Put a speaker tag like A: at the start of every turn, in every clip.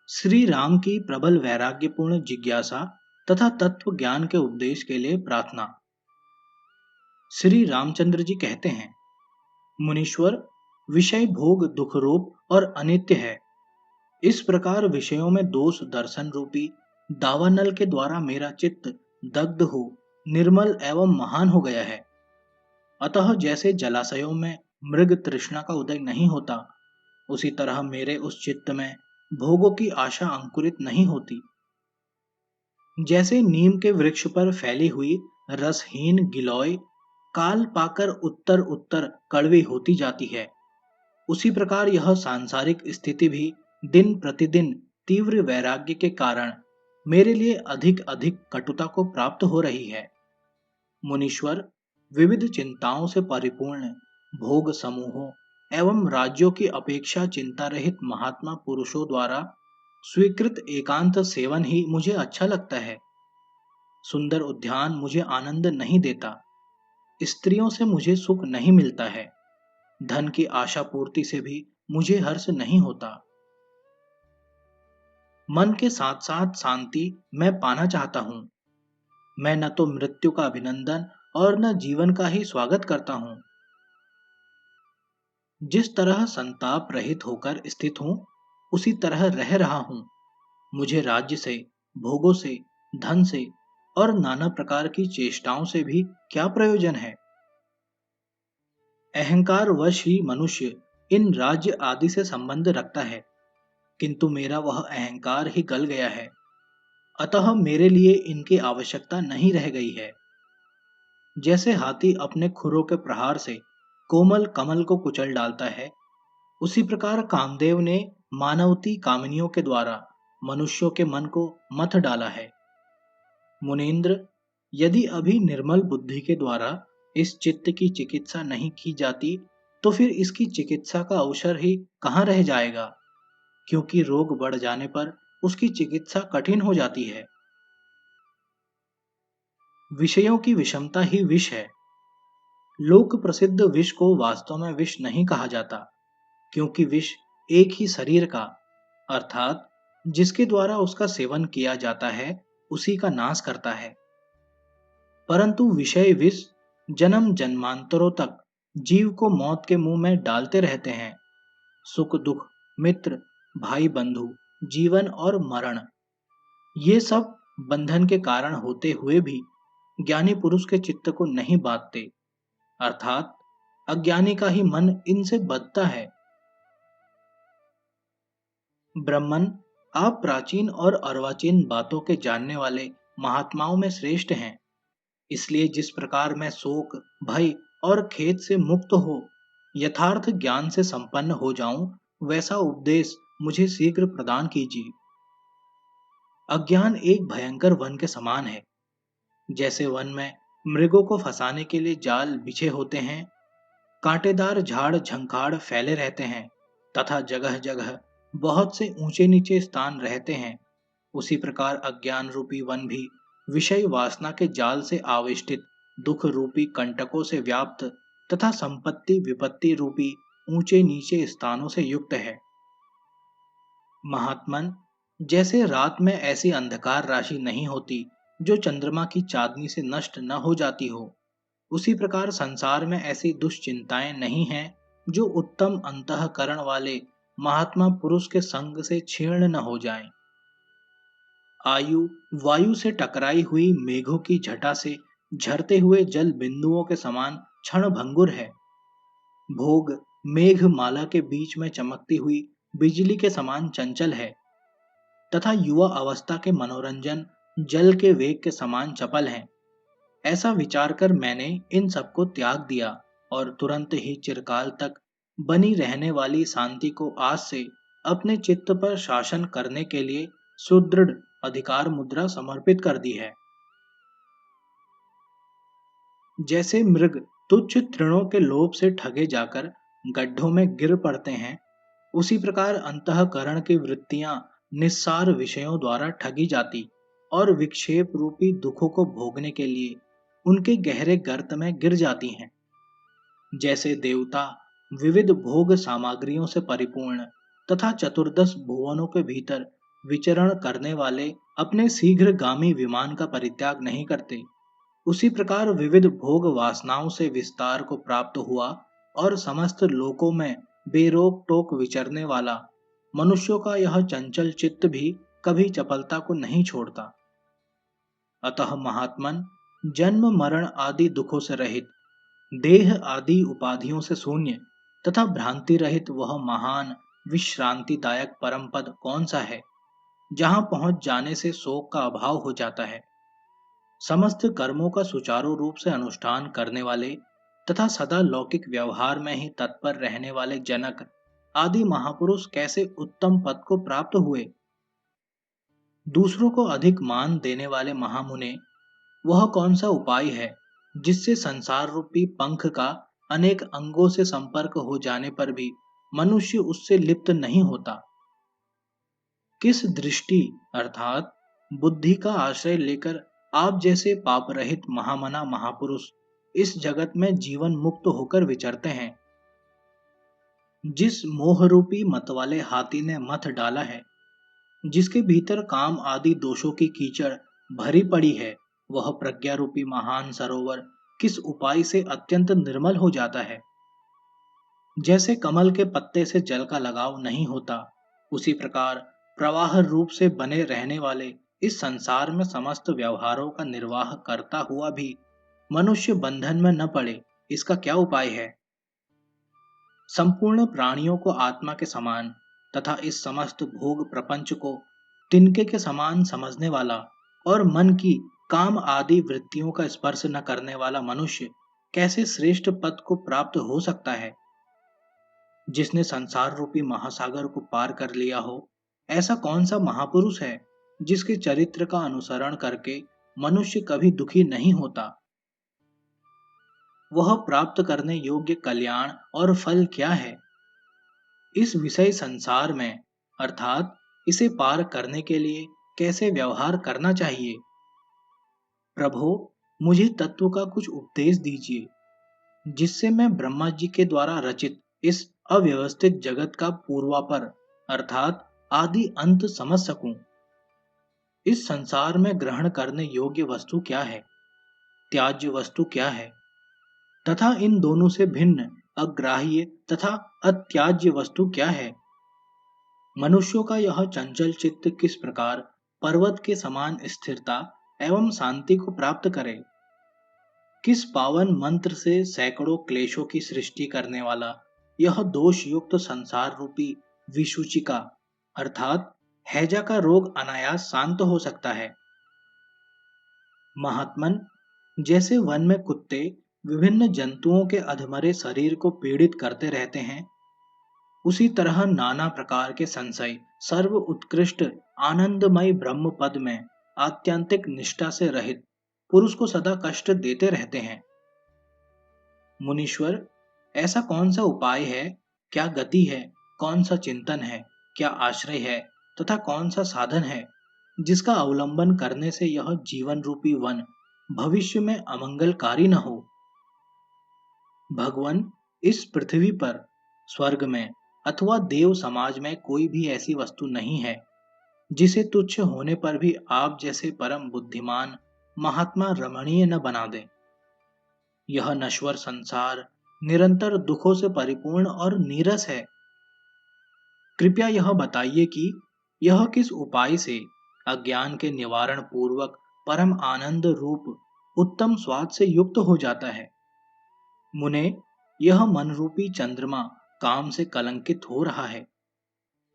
A: श्री राम की प्रबल वैराग्यपूर्ण जिज्ञासा तथा तत्व ज्ञान के उपदेश के लिए प्रार्थना। श्री रामचंद्र जी कहते हैं, मुनीश्वर, विषय भोग दुख रूप और अनित्य है। इस प्रकार विषयों में दोष दर्शन रूपी दावानल के द्वारा मेरा चित्त दग्ध हो निर्मल एवं महान हो गया है। अतः जैसे जलाशयों में मृग तृष्णा का उदय नहीं होता, उसी तरह मेरे उस चित्त में भोगों की आशा अंकुरित नहीं होती। जैसे नीम के वृक्ष पर फैली हुई रसहीन गिलोय काल पाकर उत्तर उत्तर कड़वी होती जाती है, उसी प्रकार यह सांसारिक स्थिति भी दिन प्रतिदिन तीव्र वैराग्य के कारण मेरे लिए अधिक अधिक कटुता को प्राप्त हो रही है। मुनीश्वर, विविध चिंताओं से परिपूर्ण भोग समूहों एवं राज्यों की अपेक्षा चिंता रहित महात्मा पुरुषों द्वारा स्वीकृत एकांत सेवन ही मुझे अच्छा लगता है। सुंदर उद्यान मुझे आनंद नहीं देता, स्त्रियों से मुझे सुख नहीं मिलता है, धन की आशा पूर्ति से भी मुझे हर्ष नहीं होता। मन के साथ साथ शांति मैं पाना चाहता हूँ। मैं न तो मृत्यु का अभिनंदन और न जीवन का ही स्वागत करता हूँ। जिस तरह संताप रहित होकर स्थित हूँ, उसी तरह रह रहा हूँ। मुझे राज्य से, भोगों से, धन से और नाना प्रकार की चेष्टाओं से भी क्या प्रयोजन है। अहंकार वश ही मनुष्य इन राज्य आदि से संबंध रखता है, किंतु मेरा वह अहंकार ही गल गया है। अतः मेरे लिए इनकी आवश्यकता नहीं रह गई है। जैसे हाथी अपने खुरों के प्रहार से कोमल कमल को कुचल डालता है, उसी प्रकार कामदेव ने मानवती कामनियों के द्वारा मनुष्यों के मन को मथ डाला है। मुनीन्द्र, यदि अभी निर्मल बुद्धि के द्वारा इस चित्त की चिकित्सा नहीं की जाती, तो फिर इसकी चिकित्सा का अवसर ही कहाँ रह जाएगा, क्योंकि रोग बढ़ जाने पर उसकी चिकित्सा कठिन हो जाती है। विषयों की विषमता ही विष है। लोक प्रसिद्ध विष को वास्तव में विष नहीं कहा जाता, क्योंकि विष एक ही शरीर का, अर्थात जिसके द्वारा उसका सेवन किया जाता है, उसी का नाश करता है। परंतु विषय विष जन्म जन्मांतरों तक जीव को मौत के मुंह में डालते रहते हैं। सुख दुख, मित्र, भाई बंधु, जीवन और मरण, ये सब बंधन के कारण होते हुए भी ज्ञानी पुरुष के चित्त को नहीं बांधते, अर्थात अज्ञानी का ही मन इनसे बंधता है। ब्रह्मन, आप प्राचीन और अर्वाचीन बातों के जानने वाले महात्माओं में श्रेष्ठ हैं। इसलिए जिस प्रकार मैं शोक, भय और खेद से मुक्त हो यथार्थ ज्ञान से संपन्न हो जाऊं, वैसा उपदेश मुझे शीघ्र प्रदान कीजिए। अज्ञान एक भयंकर वन के समान है। जैसे वन में मृगों को फंसाने के लिए जाल बिछे होते हैं, कांटेदार झाड़ झंखाड़ फैले रहते हैं तथा जगह जगह बहुत से ऊंचे नीचे स्थान रहते हैं, उसी प्रकार अज्ञान रूपी वन भी विषय वासना के जाल से आविष्टित दुख रूपी कंटकों से व्याप्त तथा संपत्ति विपत्ति रूपी ऊंचे नीचे स्थानों से युक्त है। महात्मन, जैसे रात में ऐसी अंधकार राशि नहीं होती जो चंद्रमा की चांदनी से नष्ट न हो जाती हो, उसी प्रकार संसार में ऐसी दुश्चिंताएं नहीं हैं जो उत्तम अंतःकरण वाले महात्मा पुरुष के संग से क्षीण न हो जाएं। आयु वायु से टकराई हुई मेघों की झटा से झरते हुए जल बिंदुओं के समान क्षण भंगुर है। भोग मेघ माला के बीच में चमकती हुई बिजली के समान चंचल है तथा युवा अवस्था के मनोरंजन जल के वेग के समान चपल हैं। ऐसा विचार कर मैंने इन सबको त्याग दिया और तुरंत ही चिरकाल तक बनी रहने वाली शांति को आज से अपने चित्त पर शासन करने के लिए सुदृढ़ अधिकार मुद्रा समर्पित कर दी है। जैसे मृग तुच्छ तृणों के लोभ से ठगे जाकर गड्ढों में गिर पड़ते हैं, उसी प्रकार अंतःकरण की वृत्तियां निस्सार विषयों द्वारा ठगी जाती और विक्षेप रूपी दुखों को भोगने के लिए उनके गहरे गर्त में गिर जाती हैं। जैसे देवता विविध भोग सामग्रियों से परिपूर्ण तथा चतुर्दश भुवनों के भीतर विचरण करने वाले अपने शीघ्रगामी विमान का परित्याग नहीं करते, उसी प्रकार विविध भोग वासनाओं से विस्तार को प्राप्त हुआ और समस्त लोकों में बेरोक टोक विचरने वाला मनुष्यों का यह चंचल चित्त भी कभी चपलता को नहीं छोड़ता। अतः महात्मन, जन्म मरण आदि दुखों से रहित, देह आदि उपाधियों से शून्य तथा भ्रांति रहित वह महान विश्रांतिदायक परम पद कौन सा है, जहां पहुंच जाने से शोक का अभाव हो जाता है। समस्त कर्मों का सुचारू रूप से अनुष्ठान करने वाले तथा सदा लौकिक व्यवहार में ही तत्पर रहने वाले जनक आदि महापुरुष कैसे उत्तम पद को प्राप्त हुए। दूसरों को अधिक मान देने वाले महामुने, वह कौन सा उपाय है जिससे संसार रूपी पंख का अनेक अंगों से संपर्क हो जाने पर भी मनुष्य उससे लिप्त नहीं होता। किस दृष्टि अर्थात बुद्धि का आश्रय लेकर आप जैसे पाप रहित महामना महापुरुष इस जगत में जीवन मुक्त होकर विचरते हैं। जिस मोह रूपी मत वाले हाथी ने मथ डाला है, जिसके भीतर काम आदि दोषों की कीचड़ भरी पड़ी है, वह प्रज्ञा रूपी महान सरोवर किस उपाय से अत्यंत निर्मल हो जाता है। जैसे कमल के पत्ते से जल का लगाव नहीं होता, उसी प्रकार प्रवाह रूप से बने रहने वाले इस संसार में समस्त व्यवहारों का निर्वाह करता हुआ भी मनुष्य बंधन में न पड़े, इसका क्या उपाय है। संपूर्ण प्राणियों को आत्मा के समान तथा इस समस्त भोग प्रपंच को तिनके के समान समझने वाला और मन की काम आदि वृत्तियों का स्पर्श न करने वाला मनुष्य कैसे श्रेष्ठ पद को प्राप्त हो सकता है। जिसने संसार रूपी महासागर को पार कर लिया हो, ऐसा कौन सा महापुरुष है जिसके चरित्र का अनुसरण करके मनुष्य कभी दुखी नहीं होता। वह प्राप्त करने योग्य कल्याण और फल क्या है। इस विषय संसार में अर्थात इसे पार करने के लिए कैसे व्यवहार करना चाहिए। प्रभो, मुझे तत्व का कुछ उपदेश दीजिए, जिससे मैं ब्रह्मा जी के द्वारा रचित इस अव्यवस्थित जगत का पूर्वापर अर्थात आदि अंत समझ सकूं। इस संसार में ग्रहण करने योग्य वस्तु क्या है, त्याज्य वस्तु क्या है, तथा इन दोनों से भिन्न अग्राह्य तथा अत्याज्य वस्तु क्या है। मनुष्यों का यह चंचल चित्त किस प्रकार पर्वत के समान स्थिरता एवं शांति को प्राप्त करे। किस पावन मंत्र से सैकड़ों क्लेशों की सृष्टि करने वाला यह दोष युक्त संसार रूपी विसूचिका अर्थात हैजा का रोग अनायास शांत हो सकता है। महात्मन, जैसे वन में कुत्ते विभिन्न जंतुओं के अधमरे शरीर को पीड़ित करते रहते हैं, उसी तरह नाना प्रकार के संशय सर्व उत्कृष्ट आनंदमय ब्रह्म पद में आत्यंतिक निष्ठा से रहित पुरुष को सदा कष्ट देते रहते हैं। मुनीश्वर, ऐसा कौन सा उपाय है, क्या गति है, कौन सा चिंतन है, क्या आश्रय है तथा कौन सा साधन है, जिसका अवलंबन करने से यह जीवन रूपी वन भविष्य में अमंगलकारी न हो। भगवान, इस पृथ्वी पर, स्वर्ग में अथवा देव समाज में कोई भी ऐसी वस्तु नहीं है जिसे तुच्छ होने पर भी आप जैसे परम बुद्धिमान महात्मा रमणीय न बना दे। यह नश्वर संसार निरंतर दुखों से परिपूर्ण और नीरस है। कृपया यह बताइए कि यह किस उपाय से अज्ञान के निवारण पूर्वक परम आनंद रूप उत्तम स्वाद से युक्त हो जाता है। मुने, यह मन रूपी चंद्रमा काम से कलंकित हो रहा है।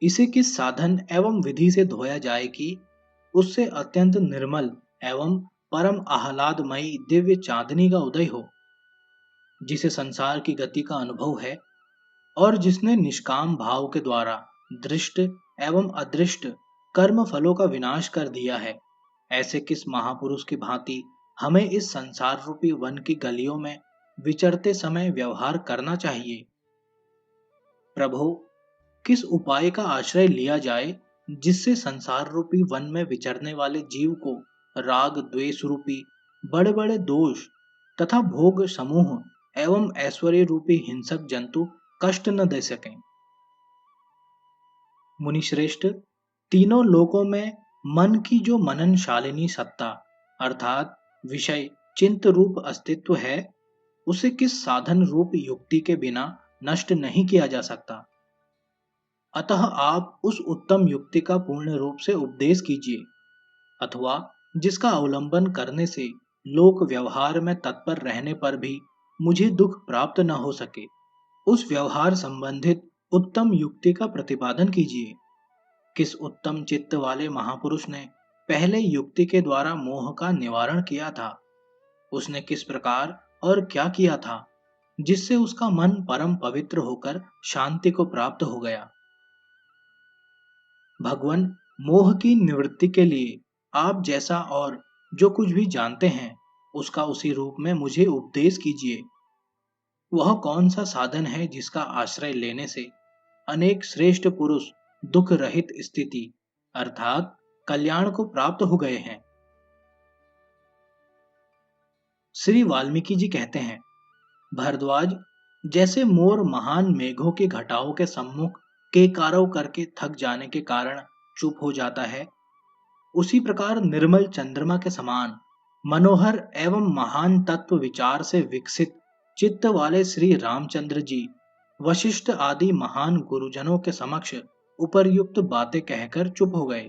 A: इसे किस साधन एवं विधि से धोया जाए कि उससे अत्यंत निर्मल एवं परम आह्लादमयी दिव्य चांदनी का उदय हो, जिसे संसार की गति का अनुभव है और जिसने निष्काम भाव के द्वारा दृष्ट एवं अदृष्ट कर्म फलों का विनाश कर दिया है। ऐसे किस महापुरुष की भांति हमें इस संसार रूपी वन की गलियों में विचरते समय व्यवहार करना चाहिए। प्रभो, किस उपाय का आश्रय लिया जाए जिससे संसार रूपी वन में विचरने वाले जीव को राग द्वेष रूपी बड़े बड़े दोष तथा भोग समूह एवं ऐश्वर्य रूपी हिंसक जंतु कष्ट न दे सकें। मुनिश्रेष्ठ, तीनों लोकों में मन की जो मननशालिनी सत्ता अर्थात विषय चिंत रूप अस्तित्व है, उसे किस साधन रूप युक्ति के बिना नष्ट नहीं किया जा सकता। अतः आप उस उत्तम युक्ति का पूर्ण रूप से उपदेश कीजिए, अथवा जिसका अवलंबन करने से लोक व्यवहार में तत्पर रहने पर भी मुझे दुख प्राप्त न हो सके, उस व्यवहार संबंधित उत्तम युक्ति का प्रतिपादन कीजिए। किस उत्तम चित्त वाले महापुरुष ने पहले युक्ति के द्वारा मोह का निवारण किया था? उसने किस प्रकार और क्या किया था जिससे उसका मन परम पवित्र होकर शांति को प्राप्त हो गया? भगवान, मोह की निवृत्ति के लिए आप जैसा और जो कुछ भी जानते हैं, उसका उसी रूप में मुझे उपदेश कीजिए। वह कौन सा साधन है जिसका आश्रय लेने से अनेक श्रेष्ठ पुरुष दुख रहित स्थिति अर्थात कल्याण को प्राप्त हो गए हैं? श्री वाल्मीकि जी कहते हैं, भरद्वाज, जैसे मोर महान मेघों के घटाओं के सम्मुख केकारों करके थक जाने के कारण चुप हो जाता है, उसी प्रकार निर्मल चंद्रमा के समान मनोहर एवं महान तत्व विचार से विकसित चित्त वाले श्री रामचंद्र जी वशिष्ठ आदि महान गुरुजनों के समक्ष उपर्युक्त बातें कहकर चुप हो गए।